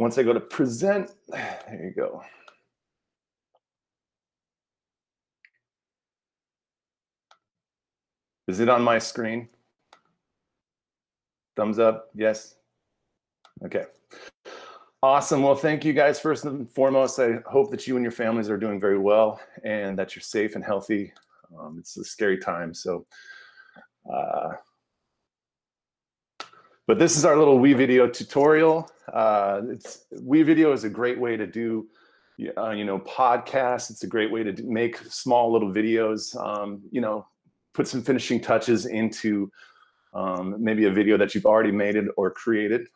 once I go to present, there you go. Is it on my screen? Thumbs up, yes? Okay. Awesome. Well, thank you guys. First and foremost, I hope that you and your families are doing very well and that you're safe and healthy. It's a scary time. So, but this is our little WeVideo tutorial. WeVideo is a great way to do, podcasts. It's a great way to make small little videos, put some finishing touches into maybe a video that you've already made it or created.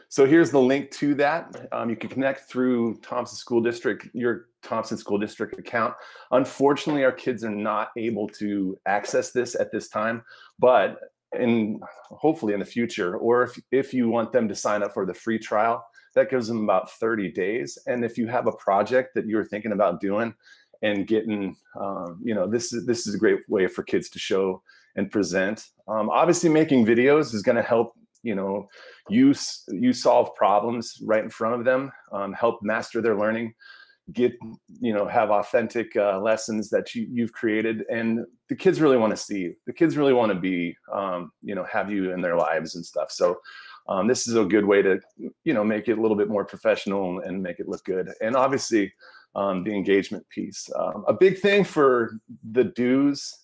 So here's the link to that. You can connect through Thompson School District, your Thompson School District account. Unfortunately, our kids are not able to access this at this time, but hopefully in the future, or if you want them to sign up for the free trial, that gives them about 30 days. And if you have a project that you're thinking about doing and getting, this is a great way for kids to show and present. Obviously, making videos is going to help you solve problems right in front of them, help master their learning, have authentic lessons that you've created, and the kids really want to see you. The kids really want to be, have you in their lives and stuff. So this is a good way to, make it a little bit more professional and make it look good. And obviously, the engagement piece. A big thing for the do's,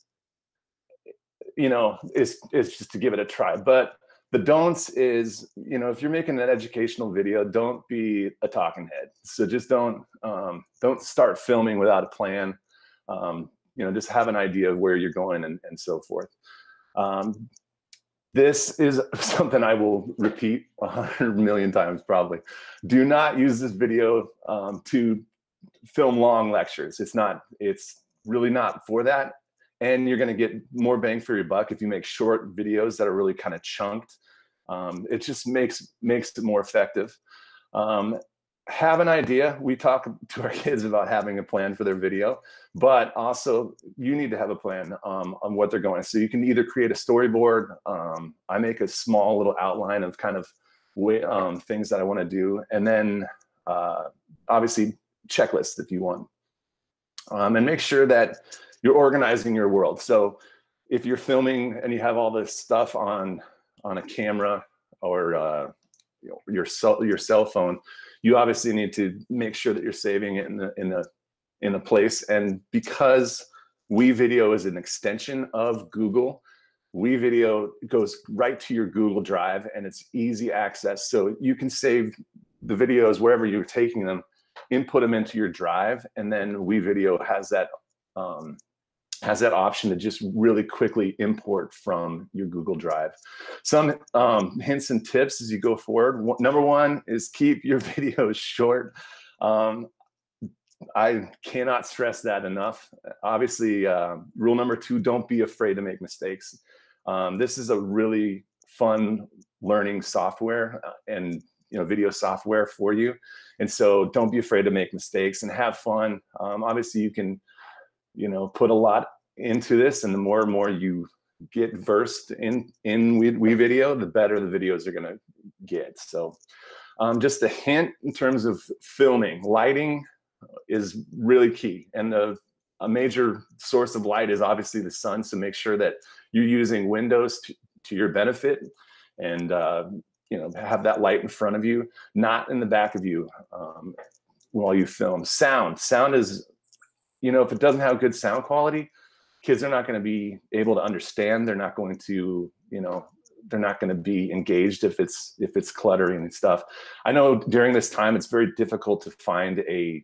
is just to give it a try. But the don'ts is, if you're making an educational video, don't be a talking head. So just don't start filming without a plan. Just have an idea of where you're going and so forth. This is something I will repeat 100 million times probably. Do not use this video to film long lectures. It's really not for that. And you're going to get more bang for your buck if you make short videos that are really kind of chunked. It just makes it more effective. Have an idea. We talk to our kids about having a plan for their video, but also you need to have a plan on what they're going. So you can either create a storyboard. I make a small little outline of kind of things that I want to do, and then obviously checklist if you want, and make sure that you're organizing your world. So if you're filming and you have all this stuff on a camera or your cell phone, you obviously need to make sure that you're saving it in a place. And because WeVideo is an extension of Google, WeVideo goes right to your Google Drive and it's easy access. So you can save the videos wherever you're taking them, input them into your drive, and then WeVideo has that option to just really quickly import from your Google Drive. Some hints and tips as you go forward. Number one is keep your videos short. I cannot stress that enough. Obviously, rule number two, don't be afraid to make mistakes. This is a really fun learning software and video software for you. And so don't be afraid to make mistakes and have fun. Obviously, you can put a lot into this, and the more and more you get versed in WeVideo, the better the videos are going to get. So just a hint in terms of filming, lighting is really key. And a major source of light is obviously the sun. So make sure that you're using windows to your benefit, and have that light in front of you, not in the back of you while you film. Sound is, if it doesn't have good sound quality, kids are not going to be able to understand. They're not going to, they're not going to be engaged if it's cluttering and stuff. I know during this time, it's very difficult to find a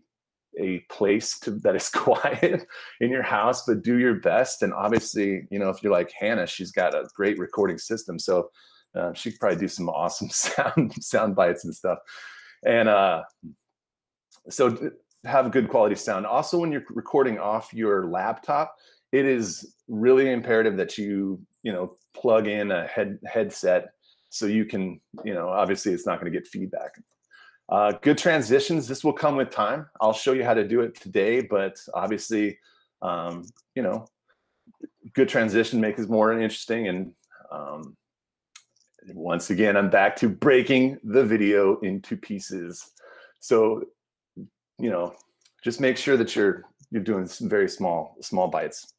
place that is quiet in your house, but do your best. And obviously, if you're like Hannah, she's got a great recording system. So she could probably do some awesome sound bites and stuff. And so have good quality sound. Also, when you're recording off your laptop, it is really imperative that you plug in a headset so you can, obviously it's not going to get feedback. Good transitions, this will come with time. I'll show you how to do it today, but obviously, good transition makes it more interesting, and once again, I'm back to breaking the video into pieces. So, you know, just make sure that you're doing some very small bites.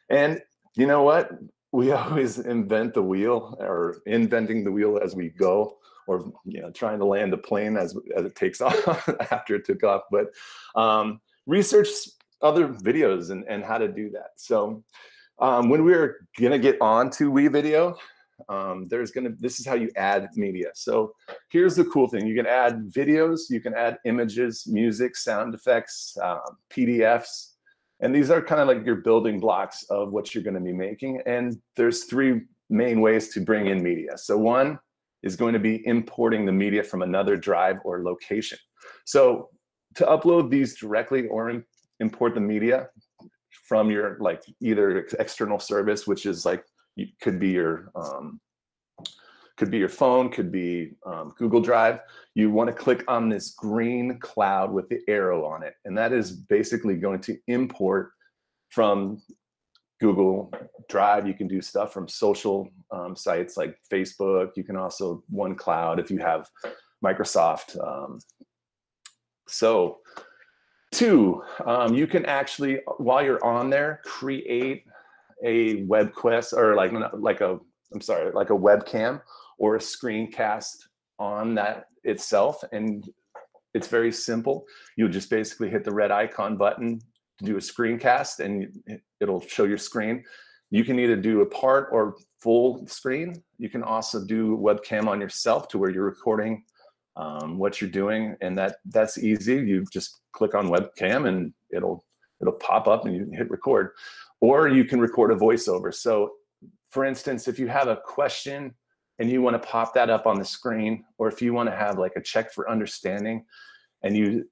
And you know what? We always invent the wheel, or inventing the wheel as we go, or trying to land a plane as it takes off after it took off. But research other videos and how to do that. So when we're gonna get on to WeVideo, this is how you add media. So here's the cool thing: you can add videos, you can add images, music, sound effects, PDFs. And these are kind of like your building blocks of what you're going to be making. And there's three main ways to bring in media. So one is going to be importing the media from another drive or location. So to upload these directly or import the media from your either external service, which is could be your phone, could be Google Drive. You want to click on this green cloud with the arrow on it. And that is basically going to import from Google Drive. You can do stuff from social sites like Facebook. You can also OneCloud if you have Microsoft. So two, you can actually, while you're on there, create a web quest, or like a webcam or a screencast on that itself. And it's very simple. You'll just basically hit the red icon button to do a screencast, and it'll show your screen. You can either do a part or full screen. You can also do webcam on yourself to where you're recording what you're doing, and that's easy. You just click on webcam and it'll pop up and you hit record. Or you can record a voiceover. So for instance, if you have a question and you want to pop that up on the screen, or if you want to have like a check for understanding, and you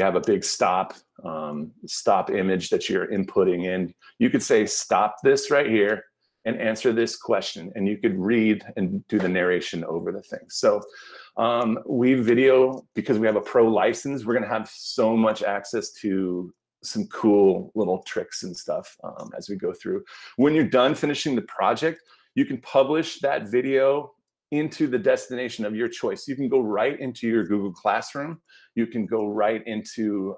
have a big stop image that you're inputting in, you could say, stop this right here and answer this question. And you could read and do the narration over the thing. So WeVideo, because we have a pro license, we're going to have so much access to some cool little tricks and stuff as we go through. When you're done finishing the project, you can publish that video into the destination of your choice. You can go right into your Google Classroom. You can go right into,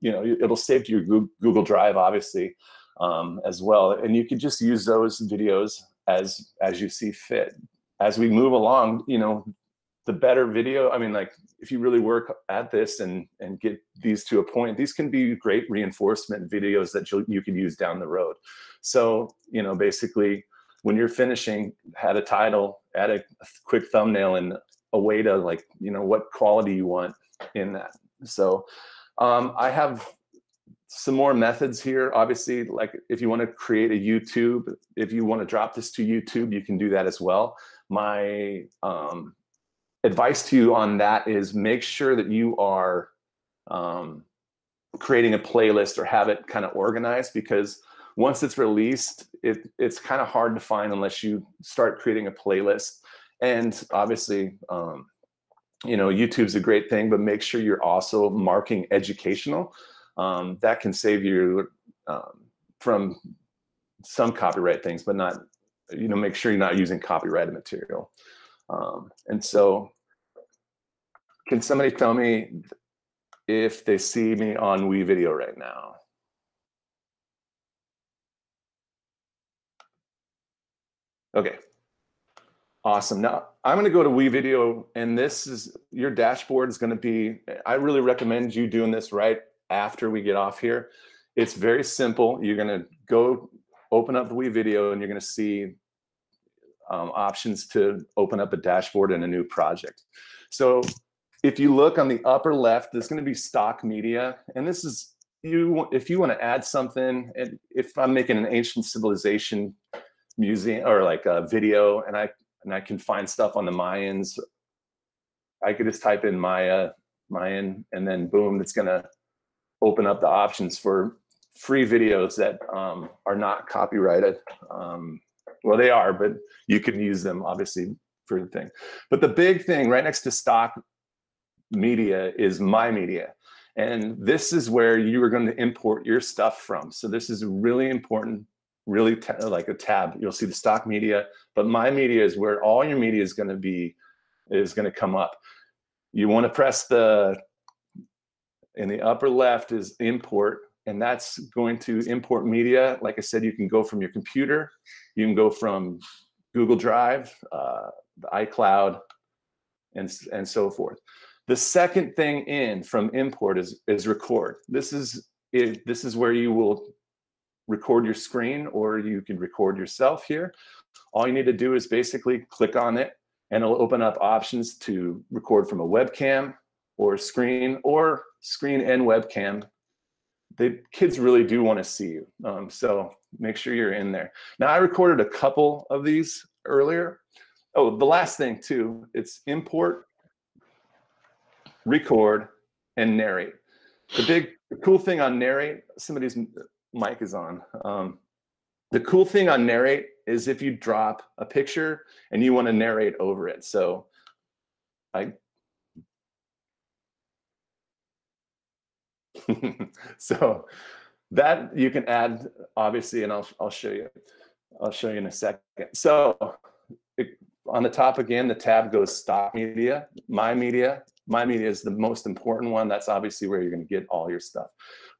it'll save to your Google Drive, obviously, as well. And you can just use those videos as you see fit. As we move along, the better video, if you really work at this and get these to a point, these can be great reinforcement videos that you can use down the road. So, basically, when you're finishing, add a title, add a quick thumbnail, and a way to what quality you want in that. So I have some more methods here. Obviously, like if you want to create a YouTube, if you want to drop this to YouTube, you can do that as well. My advice to you on that is make sure that you are creating a playlist or have it kind of organized, because once it's released, it's kind of hard to find unless you start creating a playlist. And obviously, YouTube's a great thing, but make sure you're also marking educational. That can save you from some copyright things, but not, make sure you're not using copyrighted material. And so, can somebody tell me if they see me on WeVideo right now? Okay, awesome. Now I'm going to go to WeVideo, and this is your dashboard is going to be, I really recommend you doing this right after we get off here. It's very simple. You're going to go open up the WeVideo, and you're going to see options to open up a dashboard in a new project. So if you look on the upper left, there's going to be stock media, and this is if you want to add something. And if I'm making an ancient civilization museum or like a video, and I can find stuff on the Mayans, I could just type in Mayan, and then boom, it's going to open up the options for free videos that are not copyrighted. Well, they are, but you can use them obviously for the thing. But the big thing right next to stock media is My Media. And this is where you are going to import your stuff from. So this is really important really like a tab. You'll see the stock media, but my media is where all your media is going to come up. You want to press in the upper left is import, and that's going to import media. Like I said, you can go from your computer, you can go from Google Drive, the iCloud, and so forth. The second thing in from import is record. This is where you will record your screen, or you can record yourself here. All you need to do is basically click on it, and it'll open up options to record from a webcam or screen and webcam. The kids really do want to see you, so make sure you're in there. Now, I recorded a couple of these earlier. Oh, the last thing too, it's import, record, and narrate. The cool thing on narrate, somebody's mic is on. The cool thing on narrate is if you drop a picture and you want to narrate over it. So so that you can add, obviously, and I'll show you. I'll show you in a second. So on the top again, the tab goes stock media, my media. My media is the most important one. That's obviously where you're going to get all your stuff.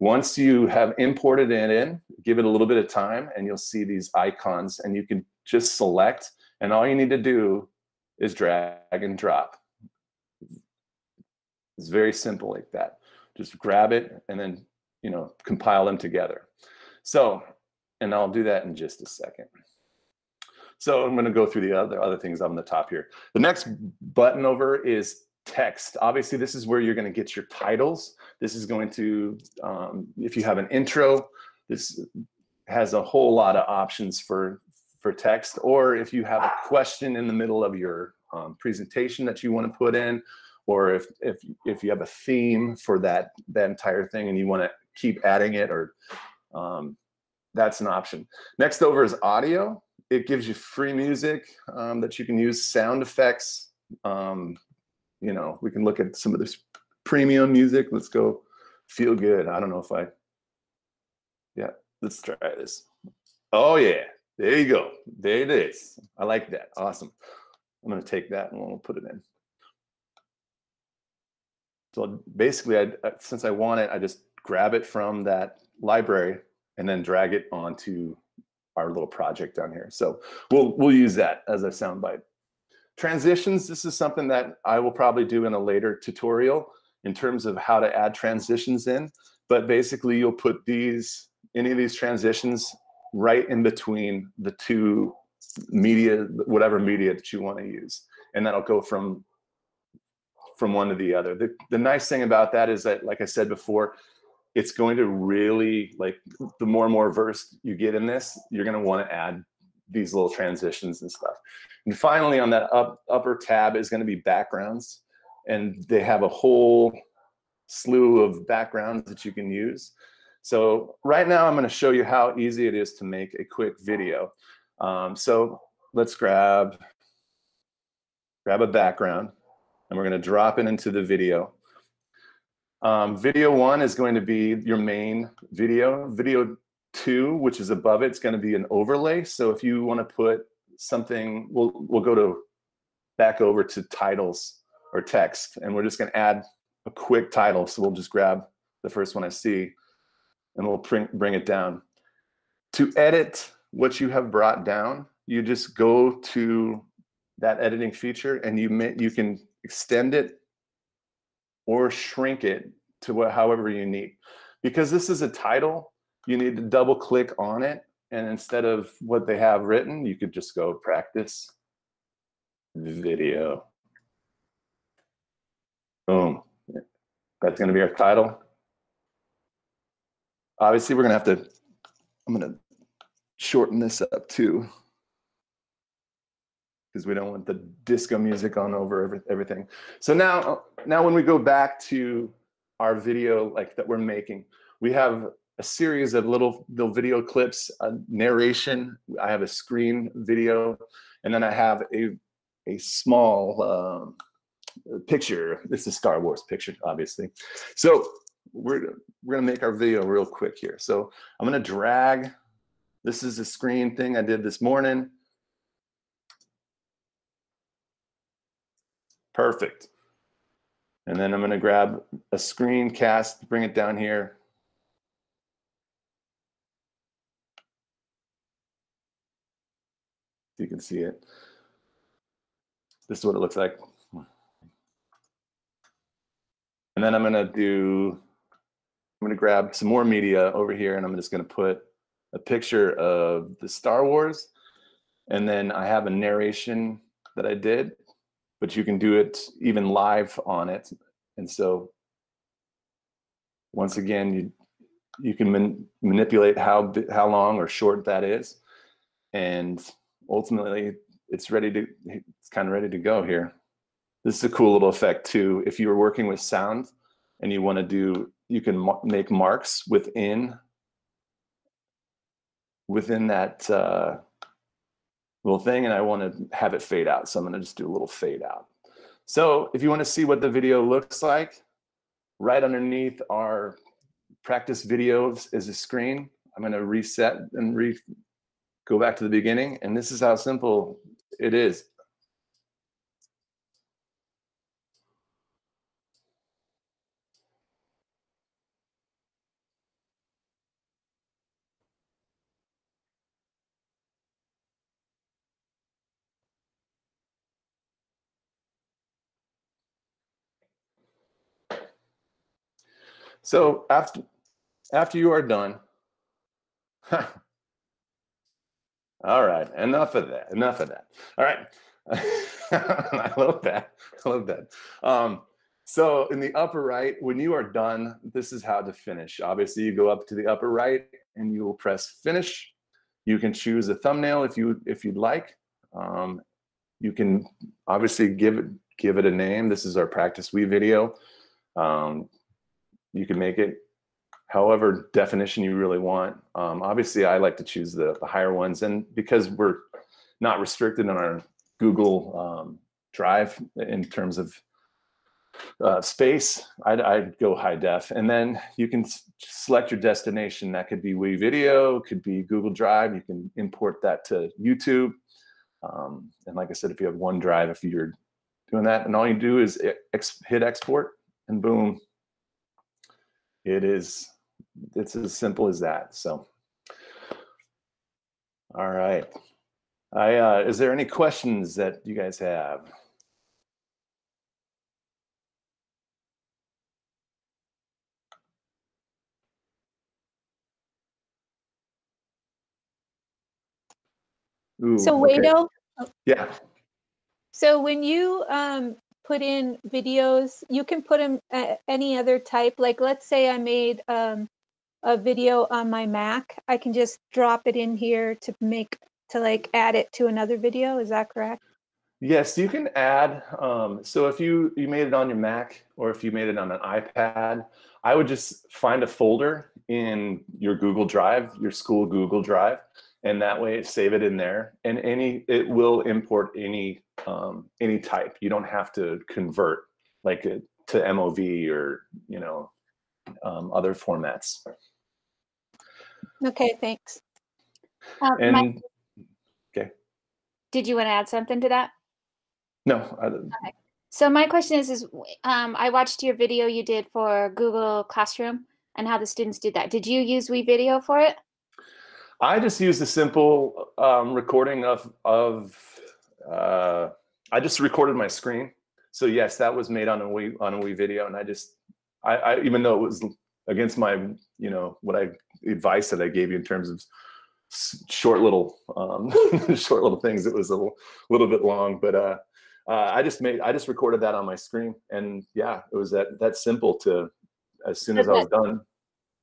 Once you have imported it in, give it a little bit of time, and you'll see these icons, and you can just select, and all you need to do is drag and drop. It's very simple like that. Just grab it and then, compile them together. So, and I'll do that in just a second. So I'm going to go through the other things on the top here. The next button over is text. Obviously, this is where you're going to get your titles. This is going to, if you have an intro, this has a whole lot of options for text. Or if you have a question in the middle of your presentation that you want to put in, or if you have a theme for that entire thing and you want to keep adding it, or that's an option. Next over is audio. It gives you free music that you can use, sound effects. We can look at some of this premium music. Let's go Feel Good. I don't know if yeah, let's try this. Oh yeah, there you go. There it is. I like that. Awesome. I'm going to take that and we'll put it in. So basically, since I want it, I just grab it from that library and then drag it onto our little project down here. So we'll use that as a soundbite. Transitions, this is something that I will probably do in a later tutorial in terms of how to add transitions in. But basically, you'll put any of these transitions right in between the two media, whatever media that you want to use. And that'll go from one to the other. The nice thing about that is that, like I said before, it's going to really, like, the more and more versed you get in this, you're going to want to add these little transitions and stuff. And finally, on that upper tab is going to be backgrounds, and they have a whole slew of backgrounds that you can use. So right now I'm going to show you how easy it is to make a quick video. So let's grab a background, and we're going to drop it into the video. Video 1 is going to be your main video. Video 2, which is above it, is going to be an overlay. So if you want to put something, we'll go back over to titles or text, and we're just going to add a quick title. So we'll just grab the first one I see, and we'll bring it down. To edit what you have brought down, you just go to that editing feature, and you can extend it or shrink it to however you need. Because this is a title, you need to double click on it, and instead of what they have written, you could just go practice video. Boom. That's going to be our title. Obviously, we're going to have to, I'm going to shorten this up too, because we don't want the disco music on over everything. So now when we go back to our video that we're making, we have a series of little video clips, a narration. I have a screen video, and then I have a small picture. This is a Star Wars picture, obviously. So we're gonna make our video real quick here. So I'm gonna drag This is a screen thing I did this morning. Perfect. And then I'm going to grab a screencast, bring it down here. You can see it. This is what it looks like. And then I'm going to grab some more media over here, and I'm just going to put a picture of the Star Wars. And then I have a narration that I did, but you can do it even live on it. And so once again, you can manipulate how long or short that is. And ultimately it's kind of ready to go here. This is a cool little effect too. If you were working with sound and you want to do, you can make marks within that little thing, and I want to have it fade out. So I'm going to just do a little fade out. So if you want to see what the video looks like, right underneath our practice videos is a screen. I'm going to reset and go back to the beginning, and this is how simple it is. So after you are done, all right, enough of that. All right, I love that. So in the upper right, when you are done, this is how to finish. Obviously, you go up to the upper right and you will press finish. You can choose a thumbnail if you'd like. You can obviously give it a name. This is our practice WeVideo. You can make it however definition you really want. Obviously, I like to choose the higher ones, and because we're not restricted on our Google Drive in terms of space, I'd go high def. And then you can select your destination. That could be WeVideo, could be Google Drive. You can import that to YouTube. And like I said, if you have OneDrive, if you're doing that, and all you do is hit export, and boom, it's as simple as that. So, all right. Is there any questions that you guys have? Ooh, so okay. Wado, Yeah. So when you put in videos, you can put them any other type. Like let's say I made a video on my Mac, I can just drop it in here to like add it to another video. Is that correct? Yes, you can add. So if you made it on your Mac, or if you made it on an iPad, I would just find a folder in your Google Drive, your school Google Drive, and that way save it in there. And it will import any type. You don't have to convert like to MOV or other formats. Okay, thanks. And okay. Did you want to add something to that? No. Okay. So my question is I watched your video you did for Google Classroom and how the students do that. Did you use WeVideo for it? I just used a simple recording of I just recorded my screen. So yes, that was made on a WeVideo, and I even though it was against my advice that I gave you in terms of short little things, it was a little bit long, but I just recorded that on my screen, and yeah, it was that simple to as soon as I was done.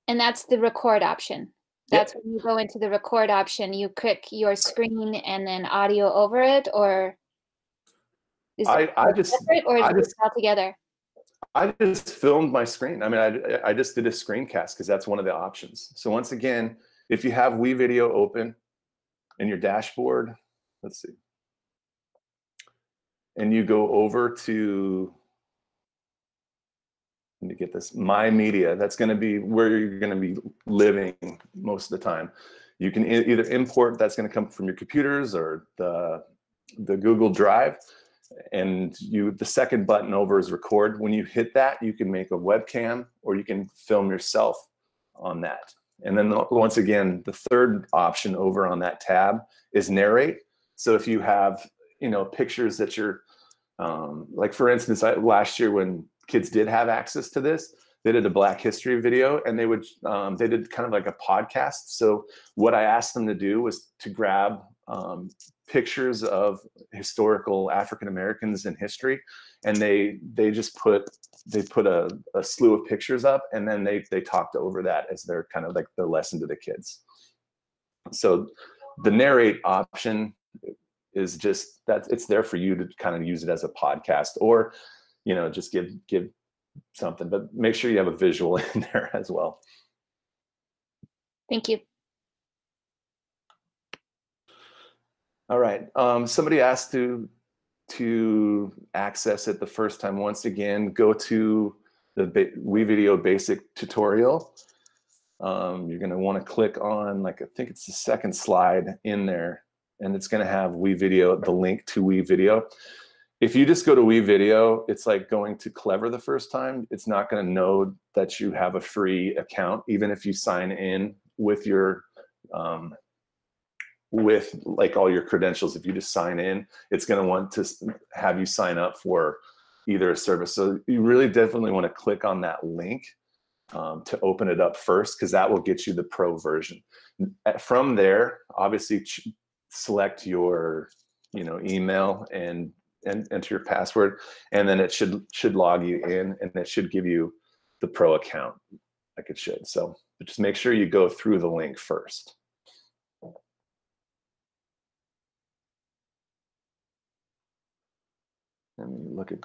And that's the record option. That's when you go into the record option, you click your screen and then audio over it, or is it separate, or is it all together? I just filmed my screen. I mean, I just did a screencast because that's one of the options. So once again, if you have WeVideo open in your dashboard, let's see, and you go over to, let me get this, My Media. That's going to be where you're going to be living most of the time. You can either import, that's going to come from your computers or the Google Drive, and the second button over is record. When you hit that, you can make a webcam or you can film yourself on that. And then once again, the third option over on that tab is narrate. So if you have, you know, pictures that you're, like for instance, last year when kids did have access to this, they did a Black History video, and they did kind of like a podcast. So what I asked them to do was to grab pictures of historical African Americans in history, and they just put a slew of pictures up, and then they talked over that as their kind of like the lesson to the kids. So the narrate option is just that, it's there for you to kind of use it as a podcast, or, you know, just give something, but make sure you have a visual in there as well. Thank you. All right. Somebody asked to access it the first time. Once again, go to the WeVideo basic tutorial. You're going to want to click on, like, I think it's the second slide in there, and it's going to have WeVideo, the link to WeVideo. If you just go to WeVideo, it's like going to Clever the first time. It's not going to know that you have a free account, even if you sign in with your with like all your credentials. If you just sign in, it's going to want to have you sign up for either a service. So you really definitely want to click on that link to open it up first, because that will get you the pro version. From there, obviously select your, you know, email and enter your password, and then it should log you in, and it should give you the pro account like it should. So just make sure you go through the link first. Let me look at.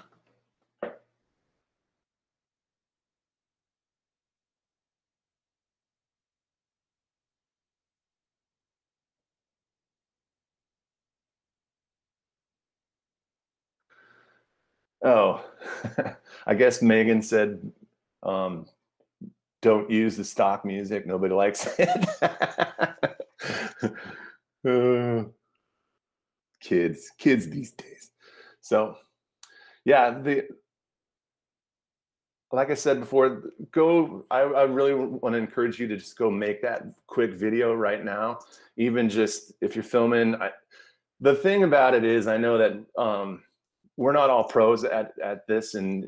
Oh, I guess Megan said, don't use the stock music. Nobody likes it. Kids these days. So yeah, like I said before, I really want to encourage you to just go make that quick video right now. Even just if you're filming, the thing about it is, I know that we're not all pros at this, and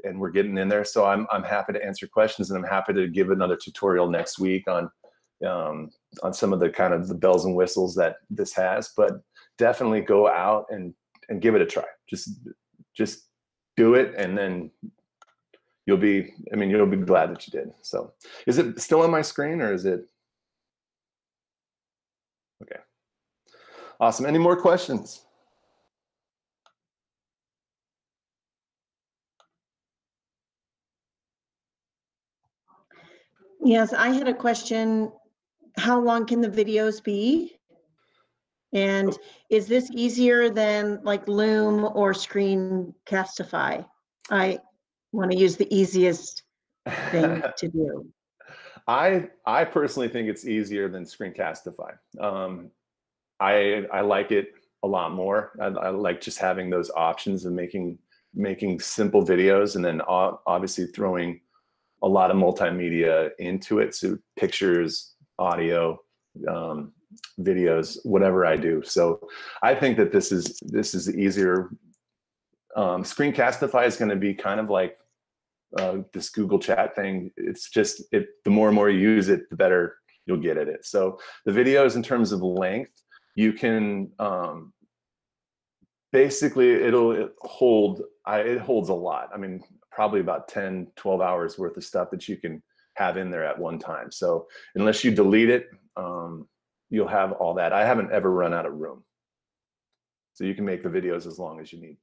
we're getting in there. So I'm happy to answer questions, and I'm happy to give another tutorial next week on some of the kind of the bells and whistles that this has. But definitely go out and give it a try. Just do it, and then you'll be glad that you did. So is it still on my screen, or is it? Okay. Awesome. Any more questions? Yes, I had a question. How long can the videos be? And is this easier than like Loom or Screencastify? I want to use the easiest thing to do. I personally think it's easier than Screencastify. I like it a lot more. I like just having those options and making simple videos, and then obviously throwing a lot of multimedia into it. So pictures, audio, videos, whatever I do. So I think that this is easier. Screencastify is going to be kind of like this Google Chat thing. It's just the more and more you use it, the better you'll get at it. So the videos, in terms of length, you can basically it holds a lot. I mean, probably about 10, 12 hours worth of stuff that you can have in there at one time. So unless you delete it, you'll have all that. I haven't ever run out of room. So you can make the videos as long as you need.